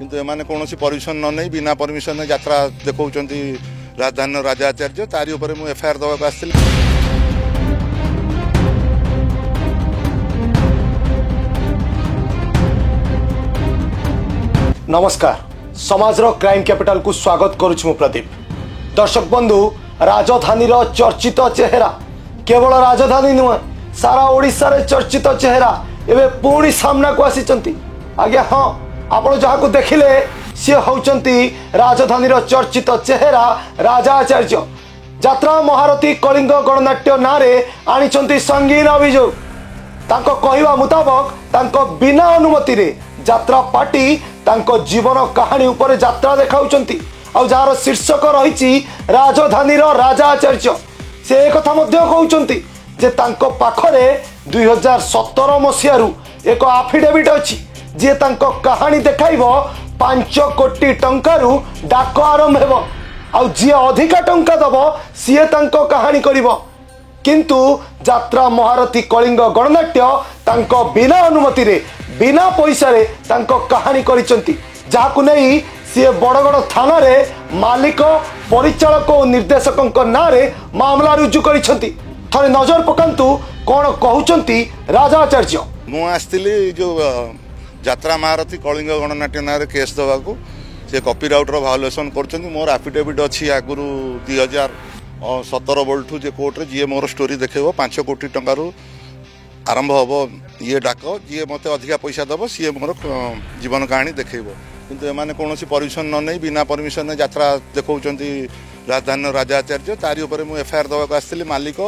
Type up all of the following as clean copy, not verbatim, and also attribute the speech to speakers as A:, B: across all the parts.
A: किंतु एमाने कौन परमिशन न नहीं बिना परमिशन यात्रा देखा राजधानी राजा आचार्य तारी उपर मु एफआईआर दवाक आसती।
B: नमस्कार समाज क्राइम कैपिटल को स्वागत करुछु प्रदीप। दर्शक बंधु राजधानी चर्चित चेहरा केवल राजधानी नुहे सारा ओडिशा रे चर्चित चेहरा एवं पुणी सामना को आसी आज्ञा। हाँ आप जहाँ को देखिले सी होचंती राजधानी चर्चित चेहरा राजा आचार्य। यात्रा महारथी कलिंग गणनाट्य नारे आनी संगीन अभियोग। तांको कहवा मुताबक तांको बिना अनुमति रे यात्रा पार्टी तांको जीवन कहानी उपर यात्रा देखाउचंती और जार शीर्षक रही राजधानी राजा आचार्य। से एक कथा मध्य कहउचंती जे तांको पाखरे 2017 मसीहारू एक आफिडेविट अछि जे तांको कहानी देखाइबो 5 कोटी टंकारु डाक आरंभ हेबो और जी अधिका टंका दबो सीए तांको कहानी करिबो। किंतु यात्रा महारथी कलिंग गणनाट्य तांको बिना अनुमति रे बिना पैसा रे तांको कहानी करिसंती जाहाकु नै सी बड़गड़ थाना रे मालिक परिचालक और निर्देशक ना रे मामला रुजु करिसंती। थरे नजर पकांतु कोन कहउचंती राजा आचार्य।
A: मु आसली जो यात्रा महारथी कलिंग गणनाट्य ना केस दवाकू से कॉपीराइट भायोलेसन कर मोर आफिडेविट अच्छी आगुरी 2017 बेलू जे कोर्टे जी मोर स्टोरी देखेब 5 कोटी टंकारु आरंभ हम ये डाक जी मत अधिका पैसा दब सी मोर जीवन कहानी देखेब। किंतु एमाने कौन परमिशन न नहीं बिना परमिशन यात्रा देखा राजधानी राजा आचार्य तारी उपर मु एफआईआर दवाक आसती मालिक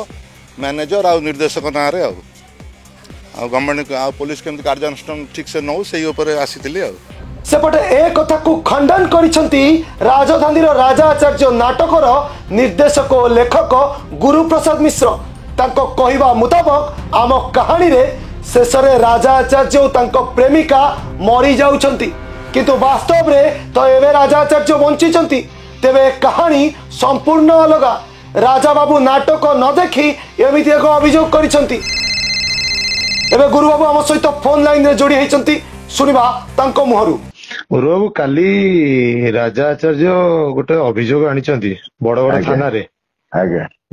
A: मैनेजर आ निर्देशक ना गवर्नमेंट पुलिस केमती कार्यानुष्ठान ठीक से नौ से आसी।
B: सेपटे ए कथा को खंडन करिसंती राजधानी राजा आचार्य नाटकर निर्देशक और लेखक गुरुप्रसाद मिश्र। तांको कहवा मुताबक आम कहानी रे शेष रे राजा आचार्य और तांको प्रेमिका मरी जाउछंती किंतु वास्तव रे तो एवे राजा आचार्य बंचिचंती। तेबे कहानी संपूर्ण अलगा। राजा बाबू नाटक न देखी एमिति एक अभियोग करिसंती। एबे गुरु बाबू आम सहित फोन लाइन रे जोड़ी होइचंती सुनिबा तांको मुहरु।
C: गुरुबाबू काली राजा आचार्य गोटे अभियोग आनिचंती बड़ बड़ थाना रे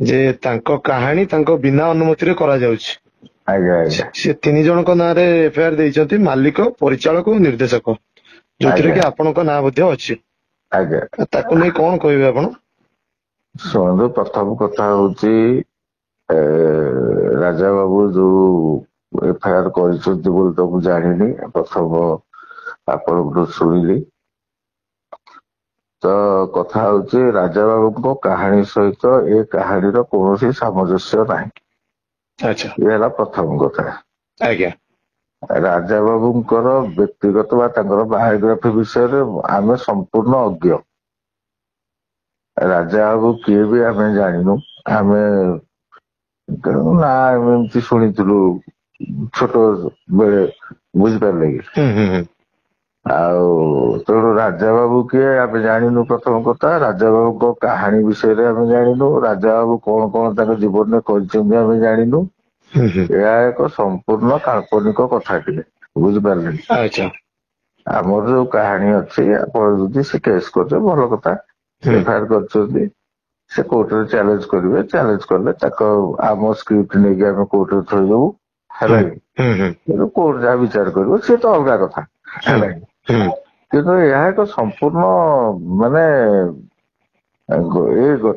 C: जे तांको कहानी तांको बिना अनुमति रे करा जाउछि। से 3 जनक नाँ रे एफआईआर देइचंती मालिक परिचालक और निर्देशक जोथिरे कि आपनक नाँ मध्ये अछि। ताको नै कोन कहबे आपण?
D: सुनंदु प्रथम कथा होची राजा बाबू जो एफआईआर करिसंती बोल तो मु जानिनी प्रथम आपन शुणिली। तो कथा होची राजा बाबू को कहानी सहित ए कहानी रो कोनोसी सामंजस्य नाही।
C: अच्छा
D: ये हला प्रथम कथा।
C: आज्ञा
D: राजा बाबूंकर व्यक्तिगत बा तांकर बायोग्राफी विषय रे आमे संपूर्ण अज्ञ। राजा बाबू किए भी आमे जानिनु। आमे ना एमती शुणिथिलु छोट बेले बुझी पारले कि तेणु राजा बाबू किए आम जानिनु। प्रथम कथा राजा बाबू को कहानी विषय रे आम जानिनु। राजा बाबू कौन कौन ताके जीवन में करछन्ती आम जानिनु। यह एक संपूर्ण काल्पनिक कथा टिके बुझी पारले।
C: अच्छा
D: आमर जो कहानी अच्छी आप से केस कर भल कथा एफआईआर कर से कोर्ट रे चैलेंज करेंगे। चैलेंज कले आम स्क्रिप्ट नहीं आम कोर्ट रे थोदेबू है कोर्ट जहाँ विचार कर सी तो अलग कथा है किंतु यह एक संपूर्ण माने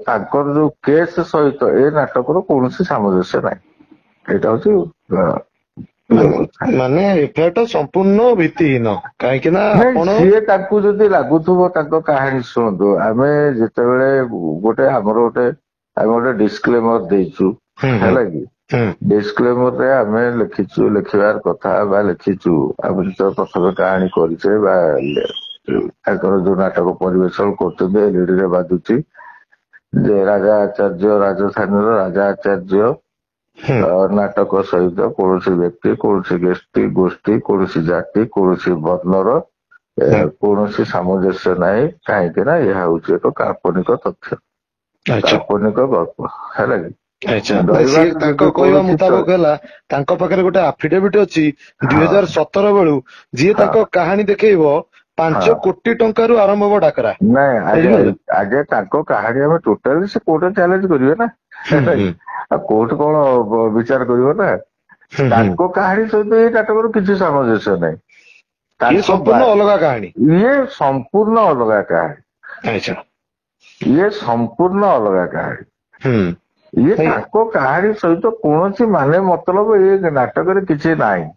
D: तांकर जो केस सहित ए नाटक कौन सामंजस्य ना यहाँ हूँ
C: माने एफआईआर तो संपूर्ण भित्तिहीन कहीं ना
D: सीए तांकु जदि लागुथुबो तांको कहानी शुणु आमे जेतेबेले गोटे हमर गोटे डिस्क्लेमर देइछु हैला कि डिस्क्लेमर रे आमे लिखिछु लिखिबार कथा बा लिखिछु आमे तो प्रथम कहानी करिसे बा तांकर जो नाटक परिवेशन करते एलईडी रे बाजुची जे राजा आचार्य राजधानी राजा आचार्य नाटक सहित कौन व्यक्ति कौन गोष्ठी कौन जाति कौन वर्णर कौन सामंजस्य ना कहीं यह हूँ एक काल्पनिक तथ्य काल्पनिक गल्प है।
C: मुताबक गोटे आफिडेविट अच्छी 2017 बेलू जी कहानी देखो 5 କୋଟି ଟଙ୍କାରୁ ଆରମ୍ଭ ହବ ଡାକରା।
D: ନାଇଁ ଆଗେ ତାଙ୍କ କାହାଣୀ ଆମେ ଟୋଟାଲି ସେ କୋର୍ଟରେ ଚ୍ୟାଲେଞ୍ଜ କରିବେ ନା, ଆଉ କୋର୍ଟ କଣ ବିଚାର କରିବ ନା। ତାଙ୍କ କାହାଣୀ ସହିତ ଏଇ ନାଟକର କିଛି ସାମଞ୍ଜସ୍ୟ ନାହିଁ।
C: ସମ୍ପୂର୍ଣ୍ଣ ଅଲଗା କାହାଣୀ,
D: ଇଏ ସମ୍ପୂର୍ଣ୍ଣ ଅଲଗା କାହାଣୀ, ଇଏ ସମ୍ପୂର୍ଣ୍ଣ ଅଲଗା କାହାଣୀ। ଇଏ ତାଙ୍କ କାହାଣୀ ସହିତ କୌଣସି ମାନେ ମତଲବ ଏ ନାଟକରେ କିଛି ନାହିଁ।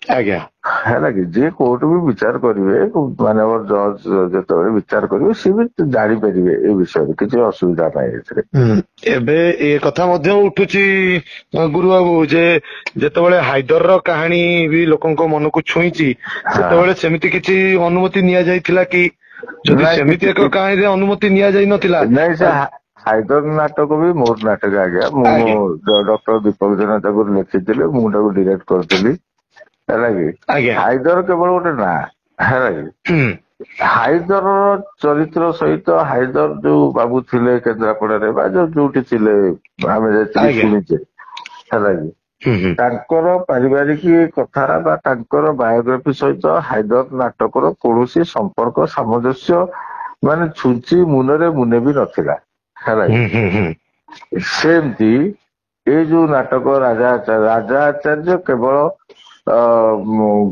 C: ଆଜ୍ଞା
D: ହେଲା କି ଯିଏ କୋର୍ଟ ବି ବିଚାର କରିବେ, ମାନ୍ୟବର ଜଜ ଯେତେବେଳେ ବିଚାର କରିବେ ସିଏ ବି ଜାଣିପାରିବେ ଏ ବିଷୟରେ, କିଛି ଅସୁବିଧା ନାହିଁ ଏଥିରେ।
C: ଏବେ ଏ କଥା ମଧ୍ୟ ଉଠୁଛି ଗୁରୁ ବାବୁ ଯେ ଯେତେବେଳେ ହାଇଦରର କାହାଣୀ ବି ଲୋକଙ୍କ ମନକୁ ଛୁଇଁଛି, ସେତେବେଳେ ସେମିତି କିଛି ଅନୁମତି ନିଆଯାଇଥିଲା କି? ଯଦି ସେମିତି ଏକ କାହାଣୀରେ ଅନୁମତି ନିଆଯାଇ ନଥିଲା।
D: ନାଇଁ, ସେ ହାଇଦର ନାଟକ ବି ମୋର ନାଟକ ଆଜ୍ଞା। ମୁଁ ଡକ୍ଟର ଦୀପକ ଜେନା ତାକୁ ଲେଖିଥିଲେ, ମୁଁ ତାକୁ ଡିରେକ୍ଟ କରିଥିଲି। ହେଲା କି ହାଇଦର କେବଳ ଗୋଟେ ନାଁ, ହେଲା କି ହାଇଦର ଚରିତ୍ର ସହିତ ହାଇଦର ଯୋଉ ବାବୁ ଥିଲେ କେନ୍ଦ୍ରାପଡାରେ ବା ଯୋଉଠି ଥିଲେ ଆମେ ଯେତିକି ଶୁଣିଛେ, ହେଲା କି ତାଙ୍କର ପାରିବାରିକ କଥା ବା ତାଙ୍କର ବାୟୋଗ୍ରାଫି ସହିତ ହାଇଦର ନାଟକର କୌଣସି ସମ୍ପର୍କ ସାମଞ୍ଜସ୍ୟ ମାନେ ଛୁଞ୍ଚି ମୁନରେ ମୁନେ ବି ନଥିଲା, ହେଲା କି ସେମିତି ଏଇ ଯୋଉ ନାଟକ ରାଜା ଆଚାର୍ଯ୍ୟ କେବଳ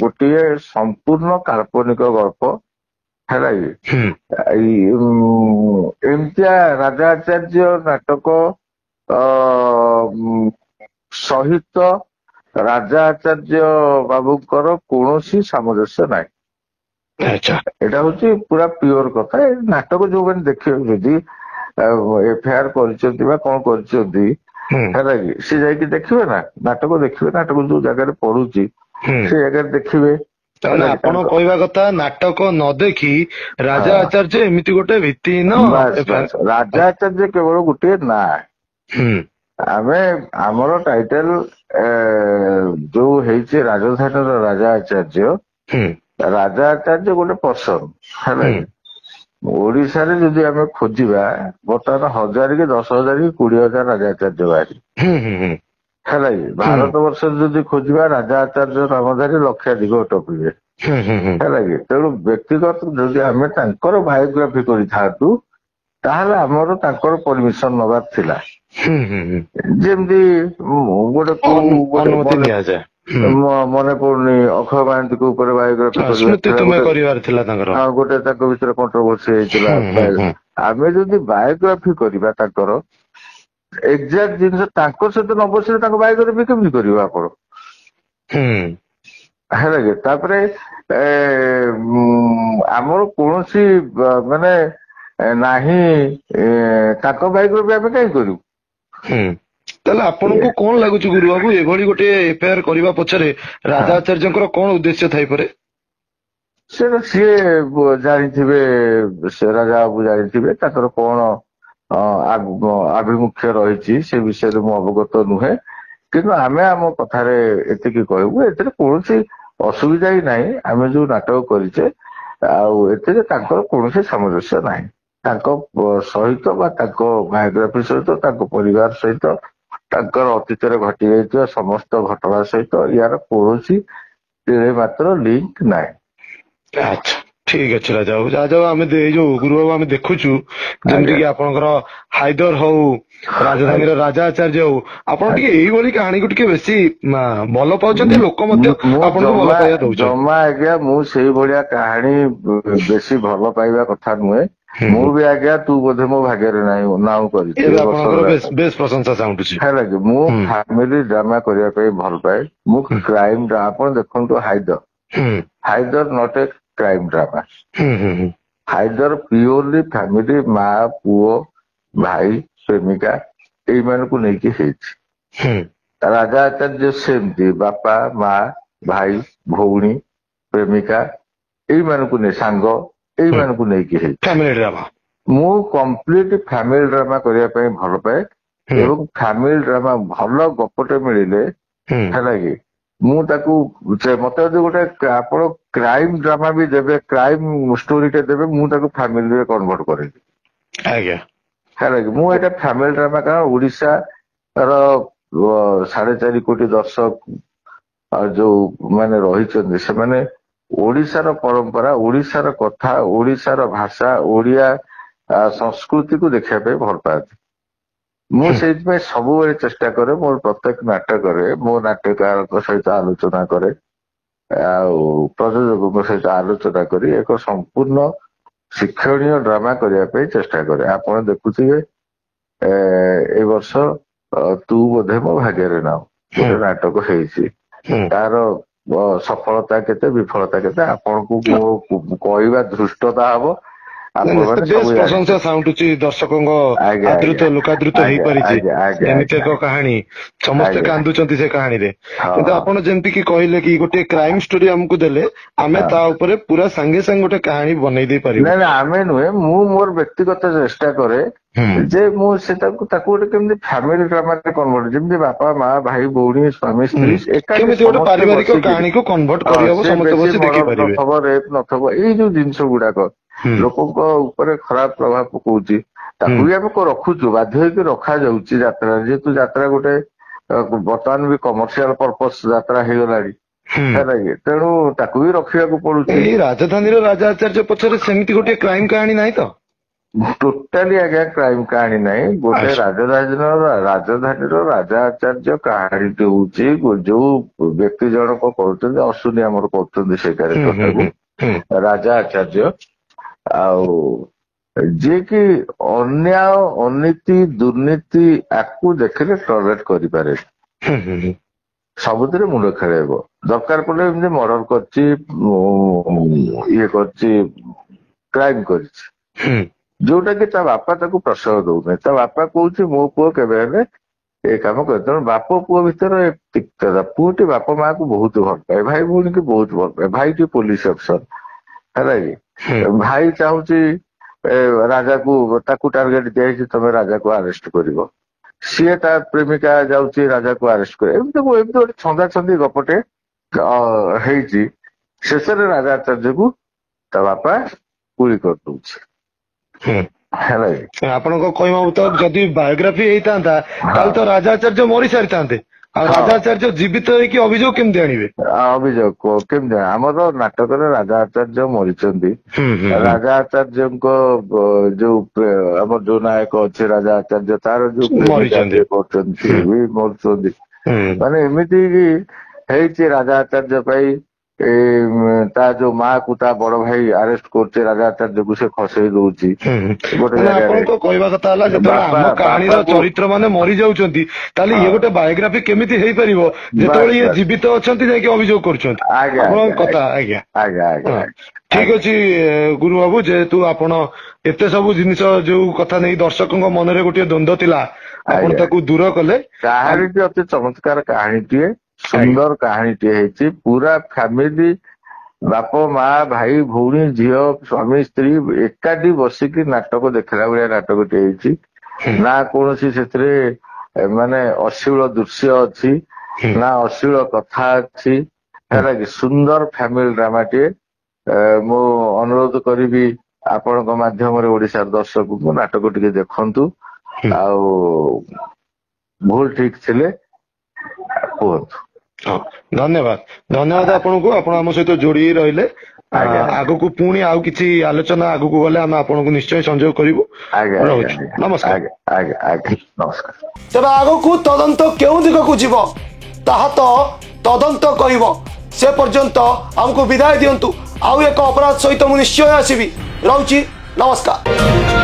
D: ଗୋଟିଏ ସମ୍ପୂର୍ଣ୍ଣ କାଳ୍ପନିକ ଗଳ୍ପ, ହେଲା କି ଏମିତିଆ ରାଜା ଆଚାର୍ଯ୍ୟ ନାଟକ ସହିତ ରାଜା ଆଚାର୍ଯ୍ୟ ବାବୁଙ୍କର କୌଣସି ସାମଞ୍ଜସ୍ୟ ନାହିଁ। ଏଇଟା ହଉଛି ପୁରା ପିଓର କଥା। ଏ ନାଟକ ଯୋଉମାନେ ଦେଖିବେ, ଯଦି ଏଫଆଇଆର କରିଛନ୍ତି ବା କଣ କରିଛନ୍ତି, ହେଲା କି ସେ ଯାଇକି ଦେଖିବେ ନା, ନାଟକ ଦେଖିବେ, ନାଟକ ଯୋଉ ଜାଗାରେ ପଡୁଛି ସେ ଜାଗାରେ ଦେଖିବେ।
C: ତାହେଲେ ଆପଣ କହିବା କଥା ନାଟକ ନ ଦେଖି ରାଜା ଆଚାର୍ଯ୍ୟ ଏମିତି ଗୋଟେ ଭିତ୍ତିହୀନ,
D: ରାଜା ଆଚାର୍ଯ୍ୟ କେବଳ ଗୋଟିଏ ନାଁ। ଆମର ଟାଇଟେଲ ଯୋଉ ହେଇଛି ରାଜଧାନୀର ରାଜା ଆଚାର୍ଯ୍ୟ, ରାଜା ଆଚାର୍ଯ୍ୟ ଗୋଟେ ପର୍ସନ, ହେଲା କି ଓଡିଶାରେ ଯଦି ଆମେ ଖୋଜିବା ବର୍ତ୍ତମାନ 1000 କି 10,000 କି 20,000 ରାଜା ଆଚାର୍ଯ୍ୟ ବାହାରି, ହେଲା କି ଭାରତ ବର୍ଷରେ ଯଦି ଖୋଜିବା ରାଜା ଆଚାର୍ଯ୍ୟ ନାମଧାରୀ ଲକ୍ଷାଧିକ ଟପିବେ, ହେଲା କି। ତେଣୁ ବ୍ୟକ୍ତିଗତ ଯଦି ଆମେ ତାଙ୍କର ବାୟୋଗ୍ରାଫି କରିଥାନ୍ତୁ ତାହେଲେ ଆମର ତାଙ୍କର ପରମିଶନ ନବାର ଥିଲା। ଯେମିତି ଗୋଟେ ମନେ ପଡୁନି ଅକ୍ଷୟ ମହାନ୍ତିଙ୍କ ଉପରେ ବାୟୋଗ୍ରାଫି
C: କରିବାର ଥିଲା ତାଙ୍କର,
D: ଗୋଟେ ତାଙ୍କ ଭିତରେ କଣ୍ଟ୍ରୋଭର୍ସି ହେଇଥିଲା। ଆମେ ଯଦି ବାୟୋଗ୍ରାଫି କରିବା ତାଙ୍କର ଏକ୍ଜାକ୍ଟ ଜିନିଷ ତାଙ୍କ ସହିତ ନ ବସିଲେ ତାଙ୍କ ବାୟୋଗ୍ରାଫି କେମିତି କରିବ ଆପଣ, ହେଲା କି। ତାପରେ ଆମର କୌଣସି ମାନେ ନାହିଁ ତାଙ୍କ ବାୟୋଗ୍ରାଫି ଆମେ କାହିଁ କରିବୁ।
C: ତାହେଲେ ଆପଣଙ୍କୁ କଣ ଲାଗୁଛି ଗୁରୁ ବାବୁ, ଏଭଳି ଗୋଟେ ଏଫଆଇଆର କରିବା ପଛରେ ରାଜା ଆଚାର୍ଯ୍ୟଙ୍କର କଣ ଉଦ୍ଦେଶ୍ୟ ଥାଇପାରେ?
D: ସେଟା ସିଏ ଜାଣିଥିବେ, ସେ ରାଜା ବାବୁ ଜାଣିଥିବେ ତାଙ୍କର କଣ ଆଭିମୁଖ୍ୟ ରହିଛି ସେ ବିଷୟରେ ମୁଁ ଅବଗତ ନୁହେଁ। କିନ୍ତୁ ଆମେ ଆମ କଥାରେ ଏତିକି କହିବୁ, ଏଥିରେ କୌଣସି ଅସୁବିଧା ହିଁ ନାହିଁ। ଆମେ ଯୋଉ ନାଟକ କରିଛେ ଆଉ ଏଥିରେ ତାଙ୍କର କୌଣସି ସାମଞ୍ଜସ୍ୟ ନାହିଁ। ତାଙ୍କ ସହିତ ବା ତାଙ୍କ ବାୟୋଗ୍ରାଫି ସହିତ, ତାଙ୍କ ପରିବାର ସହିତ, ତାଙ୍କର ଅତୀତରେ ଘଟି ଯାଇଥିବା ସମସ୍ତ ଘଟଣା ସହିତ ୟାର କୌଣସି ମାତ୍ର ଲିଙ୍କ ନାହିଁ।
C: ଆଚ୍ଛା, ଠିକ ଅଛି ରାଜା ବାବୁ। ରାଜା ବାବୁ ଆମେ ଏଇ ଯୋଉ ଗୁରୁ ବାବୁ ଆମେ ଦେଖୁଛୁ ଯେମିତି କି ଆପଣଙ୍କର ହାଇଦର ହଉ, ରାଜଧାନୀର ରାଜା ଆଚାର୍ଯ୍ୟ ହଉ, ଆପଣ ଟିକେ ଏଇଭଳି କାହାଣୀକୁ ଟିକେ ବେଶୀ ଭଲ ପାଉଛନ୍ତି, ଲୋକ ମଧ୍ୟ ଆପଣଙ୍କୁ ଭଲ ପାଇବା ଦଉଛନ୍ତି।
D: ଜମା ଆଜ୍ଞା ମୁଁ ସେଇଭଳିଆ କାହାଣୀ ବେଶୀ ଭଲ ପାଇବା କଥା ନୁହେଁ। ମୁଁ ବି ଆଜ୍ଞା ତୁ ବୋଧେ ମୋ ଭାଗ୍ୟରେ ନାହିଁ ନାଉ କରିଛି,
C: ବେଶ ପ୍ରଶଂସା ଚାହୁଁଛି,
D: ହେଲା କି। ମୁଁ ଫ୍ୟାମିଲି ଡ୍ରାମା କରିବା ପାଇଁ ଭଲ ପାଏ। ମୁଁ କ୍ରାଇମ, ଆପଣ ଦେଖନ୍ତୁ Haider not a crime drama. Haider purely family, ମା ପୁଅ ଭାଇ ପ୍ରେମିକା ଏଇମାନଙ୍କୁ ନେଇକି ହେଇଛି। ରାଜା ଆଚାର୍ଯ୍ୟ ସେମିତି ବାପା ମା ଭାଇ ଭଉଣୀ ପ୍ରେମିକା ଏଇମାନଙ୍କୁ ନେଇ ସାଙ୍ଗ ଏଇମାନଙ୍କୁ ନେଇକି ହେଇଛି। ମୁଁ କମ୍ପ୍ଲିଟ ଫ୍ୟାମିଲି ଡ୍ରାମା କରିବା ପାଇଁ ଭଲ ପାଏ ଏବଂ ଫ୍ୟାମିଲି ଡ୍ରାମା ଭଲ ଗପଟେ ମିଳିଲେ, ହେଲା କି ମୁଁ ତାକୁ ମତେ ଯଦି ଗୋଟେ ଆପଣ କ୍ରାଇମ ଡ୍ରାମା ବି ଦେବେ, କ୍ରାଇମ ଷ୍ଟୋରିଟେ ଦେବେ, ମୁଁ ତାକୁ ଫ୍ୟାମିଲିରେ କନଭର୍ଟ କରିବି, ହେଲା କି। ମୁଁ ଏଇଟା ଫ୍ୟାମିଲି ଡ୍ରାମା, କାରଣ ଓଡିଶାର 4.5 କୋଟି ଦର୍ଶକ ଯୋଉ ମାନେ ରହିଛନ୍ତି ସେମାନେ ଓଡିଶାର ପରମ୍ପରା, ଓଡିଶାର କଥା, ଓଡିଶାର ଭାଷା, ଓଡିଆ ସଂସ୍କୃତିକୁ ଦେଖିବା ପାଇଁ ଭଲ ପାଆନ୍ତି। ମୁଁ ସେଇଥିପାଇଁ ସବୁବେଳେ ଚେଷ୍ଟା କରେ, ମୋର ପ୍ରତ୍ୟେକ ନାଟକରେ ମୋ ନାଟ୍ୟକାରଙ୍କ ସହିତ ଆଲୋଚନା କରେ, ଆଉ ପ୍ରଯୋଜକଙ୍କ ସହିତ ଆଲୋଚନା କରି ଏକ ସମ୍ପୂର୍ଣ୍ଣ ଶିକ୍ଷଣୀୟ ଡ୍ରାମା କରିବା ପାଇଁ ଚେଷ୍ଟା କରେ। ଆପଣ ଦେଖୁଥିବେ ଏ ବର୍ଷ ତୁ ବୋଧେ ମୋ ଭାଗ୍ୟରେ ନାଉ ଗୋଟେ ନାଟକ ହେଇଛି, ତାର ସଫଳତା କେତେ ବିଫଳତା କେତେ ଆପଣଙ୍କୁ ମୋ କହିବା ଧୃଷ୍ଟତା ହବ।
C: ବେଶ ପ୍ରଶଂସା ସାଉଁଟୁଛି, ଦର୍ଶକଙ୍କ ଆଦୃତ ଲୋକାଦୃତ ହେଇପାରିଛି ଏମିତି ଏକ କାହାଣୀ, ସମସ୍ତେ କାନ୍ଦୁଛନ୍ତି ସେ କାହାଣୀରେ। କିନ୍ତୁ ଆପଣ ଯେମିତି କି କହିଲେ କି ଗୋଟେ କ୍ରାଇମ ଷ୍ଟୋରି ଆମକୁ ଦେଲେ ଆମେ ତା ଉପରେ ପୁରା ସାଙ୍ଗେ ସାଙ୍ଗେ ଗୋଟେ କାହାଣୀ ବନେଇ ଦେଇ ପାରିବୁ।
D: ନାଇଁ ଆମେ ନୁହେଁ, ମୁଁ ମୋର ବ୍ୟକ୍ତିଗତ ଚେଷ୍ଟା କରେ ଯେ ମୁଁ ସେଟାକୁ ତାକୁ ଗୋଟେ କେମିତି ଫ୍ୟାମିଲି ଡ୍ରାମାରେ କନଭର୍ଟ, ଯେମିତି ବାପା ମା ଭାଇ ଭଉଣୀ ସ୍ୱାମୀ ସ୍ତ୍ରୀ
C: କେମିତି ଗୋଟେ ପାରିବାରିକ କାହାଣୀକୁ କନଭର୍ଟ କରିହବ, ସମସ୍ତେ ବସି ଦେଖିପାରିବେ।
D: ନଥିବ ରେପ ନଥିବ, ଏଇ ଯୋଉ ଜିନିଷ ଗୁଡାକ ଲୋକଙ୍କ ଉପରେ ଖରାପ ପ୍ରଭାବ ପକଉଛି, ତାକୁ ବି ଆମେ ରଖୁଛୁ, ବାଧ୍ୟ ହେଇକି ରଖାଯାଉଛି ଯାତ୍ରାରେ। ଯେହେତୁ ଯାତ୍ରା ଗୋଟେ ବର୍ତ୍ତମାନ ବି କମର୍ସିଆଲ ପର୍ପସ ଯାତ୍ରା ହେଇଗଲାଣି, ତେଣୁ ତାକୁ ବି ରଖିବାକୁ ପଡୁଛି।
C: ଏଇ ରାଜଧାନୀର ରାଜା ଆଚାର୍ଯ୍ୟ ପଛରେ ସେମିତି ଗୋଟେ କ୍ରାଇମ କାହାଣୀ ନାହିଁ ତ?
D: ଟୋଟାଲି ଆଜ୍ଞା କ୍ରାଇମ କାହାଣୀ ନାହିଁ। ଗୋଟେ ରାଜଧାନୀର ରାଜା ଆଚାର୍ଯ୍ୟ କାହାଣୀଟି ହଉଛି ଯୋଉ ବ୍ୟକ୍ତି ଜଣକ କରୁଛନ୍ତି, ଅଶ୍ୱିନୀ ଆମର କରୁଛନ୍ତି ସେଇ କ୍ୟାରେକ୍ଟରଟାକୁ ରାଜା ଆଚାର୍ଯ୍ୟ, ଆଉ ଯିଏକି ଅନ୍ୟାୟ ଅନୀତି ଦୁର୍ନୀତି ଆକୁ ଦେଖିଲେ ଟଲରେଟ୍ କରିପାରେ, ସବୁଥିରେ ମୁଣ୍ଡ ଖେଳେଇବ, ଦରକାର ପଡିଲେ ଏମିତି ମର୍ଡର କରିଛି, ଇଏ କରିଛି, କ୍ରାଇମ କରିଛି, ଯୋଉଟା କି ତା ବାପା ତାକୁ ପ୍ରଶ୍ରୟ ଦଉନାହିଁ। ତା ବାପା କହୁଛି ମୋ ପୁଅ କେବେ ହେଲେ ଏ କାମ କରେ। ତେଣୁ ବାପ ପୁଅ ଭିତରେ ତିକ୍ତତା, ପୁଅଟି ବାପ ମାଆକୁ ବହୁତ ଭଲ ପାଏ, ଭାଇ ଭଉଣୀକି ବହୁତ ଭଲ ପାଏ, ଭାଇଟି ପୋଲିସ ଅଫିସର ହେଲା କି, ଭାଇ ଚାହୁଁଛି ରାଜାକୁ, ତାକୁ ଟାର୍ଗେଟ ଦିଆହେଇଛି ତମେ ରାଜାକୁ ଆରେଷ୍ଟ କରିବ, ସିଏ ତା ପ୍ରେମିକା ଯାଉଛି ରାଜାକୁ ଆରେଷ୍ଟ କରିବ, ଏମିତି ଗୋଟେ ଛନ୍ଦାଛନ୍ଦି ଗପଟେ ହେଇଛି। ଶେଷରେ ରାଜା ଆଚାର୍ଯ୍ୟକୁ ତା ବାପା ଗୁଳି କରିଦଉଛି ହେଲା କି।
C: ଆପଣଙ୍କ କହିବା ମୁତାବକ ଯଦି ବାୟୋଗ୍ରାଫି ହେଇଥାନ୍ତା ତାହେଲେ ତ ରାଜା ଆଚାର୍ଯ୍ୟ ମରି ସାରିଥାନ୍ତେ, ଆଉ ରାଜା ଆଚାର୍ଯ୍ୟ ଜୀବିତ ହେଇକି ଅଭିଯୋଗ କେମିତି ଆଣିବେ?
D: ଅଭିଯୋଗ କେମିତି? ଆମର ନାଟକରେ ରାଜା ଆଚାର୍ଯ୍ୟ ମରିଛନ୍ତି। ରାଜା ଆଚାର୍ଯ୍ୟଙ୍କ ଯୋଉ ଆମର ଯୋଉ ନାୟକ ଅଛି ରାଜା ଆଚାର୍ଯ୍ୟ, ତାର ଯୋଉ କରୁଛନ୍ତି ସିଏ ବି ମରୁଛନ୍ତି। ମାନେ ଏମିତି ହେଇଛି ରାଜା ଆଚାର୍ଯ୍ୟ ପାଇଁ ତା ଯୋଉ ମା କୁ ତା ବଡ ଭାଇ ଆରେଷ୍ଟ କରୁଛି, ରାଜା ଆଚାର୍ଯ୍ୟକୁ ସେ ଖସେଇ ଦଉଛି ଗୋଟେ ଜାଗାରେ।
C: ଆପଣଙ୍କ କହିବା କଥା ହେଲା ଯେତେବେଳେ ଆମ କାହାଣୀର ଚରିତ୍ର ମାନେ ମରି ଯାଉଛନ୍ତି ତାହେଲେ ଇଏ ଗୋଟେ ବାୟୋଗ୍ରାଫି କେମିତି ହେଇପାରିବ ଯେତେବେଳେ ଇଏ ଜୀବିତ ଅଛନ୍ତି ଯାଇକି ଅଭିଯୋଗ କରୁଛନ୍ତି? ଆପଣଙ୍କ କଥା ଆଜ୍ଞା ଠିକ ଅଛି ଗୁରୁ ବାବୁ, ଯେହେତୁ ଆପଣ ଏତେ ସବୁ ଜିନିଷ ଯୋଉ କଥା ନେଇ ଦର୍ଶକଙ୍କ ମନରେ ଗୋଟିଏ ଦ୍ୱନ୍ଦ୍ୱ ଥିଲା ଆପଣ ତାକୁ ଦୂର କଲେ।
D: କାହାଣୀଟି ଅତି ଚମତ୍କାର କାହାଣୀଟିଏ, ସୁନ୍ଦର କାହାଣୀଟିଏ ହେଇଛି, ପୁରା ଫ୍ୟାମିଲି ବାପ ମା ଭାଇ ଭଉଣୀ ଝିଅ ସ୍ୱାମୀ ସ୍ତ୍ରୀ ଏକାଠି ବସିକି ନାଟକ ଦେଖିଲା ଭଳିଆ ନାଟକଟି ହେଇଛି। ନା କୌଣସି ସେଥିରେ ମାନେ ଅଶ୍ଳୀଳ ଦୃଶ୍ୟ ଅଛି, ନା ଅଶ୍ଳୀଳ କଥା ଅଛି ହେଲା କି, ସୁନ୍ଦର ଫ୍ୟାମିଲି ଡ୍ରାମାଟିଏ। ମୁଁ ଅନୁରୋଧ କରିବି ଆପଣଙ୍କ ମାଧ୍ୟମରେ ଓଡିଶାର ଦର୍ଶକଙ୍କୁ ନାଟକ ଟିକେ ଦେଖନ୍ତୁ, ଆଉ ଭୁଲ ଠିକ ଥିଲେ କୁହନ୍ତୁ।
C: ଧନ୍ୟବାଦ ଆପଣଙ୍କୁ, ଆପଣ ଆମ ସହିତ ଯୋଡି ରହିଲେ। ଆଗକୁ ପୁଣି ଆଉ କିଛି ଆଲୋଚନା ଆଗକୁ ଗଲେ ଆମେ ଆପଣଙ୍କୁ ନିଶ୍ଚୟ ସଂଯୋଗ କରିବୁ। ରହୁଛୁ, ନମସ୍କାର।
D: ନମସ୍କାର।
B: ତେବେ ଆଗକୁ ତଦନ୍ତ କେଉଁ ଦିଗକୁ ଯିବ ତାହା ତ ତଦନ୍ତ କହିବ। ସେ ପର୍ଯ୍ୟନ୍ତ ଆମକୁ ବିଦାୟ ଦିଅନ୍ତୁ। ଆଉ ଏକ ଅପରାଧ ସହିତ ମୁଁ ନିଶ୍ଚୟ ଆସିବି। ରହୁଛି, ନମସ୍କାର।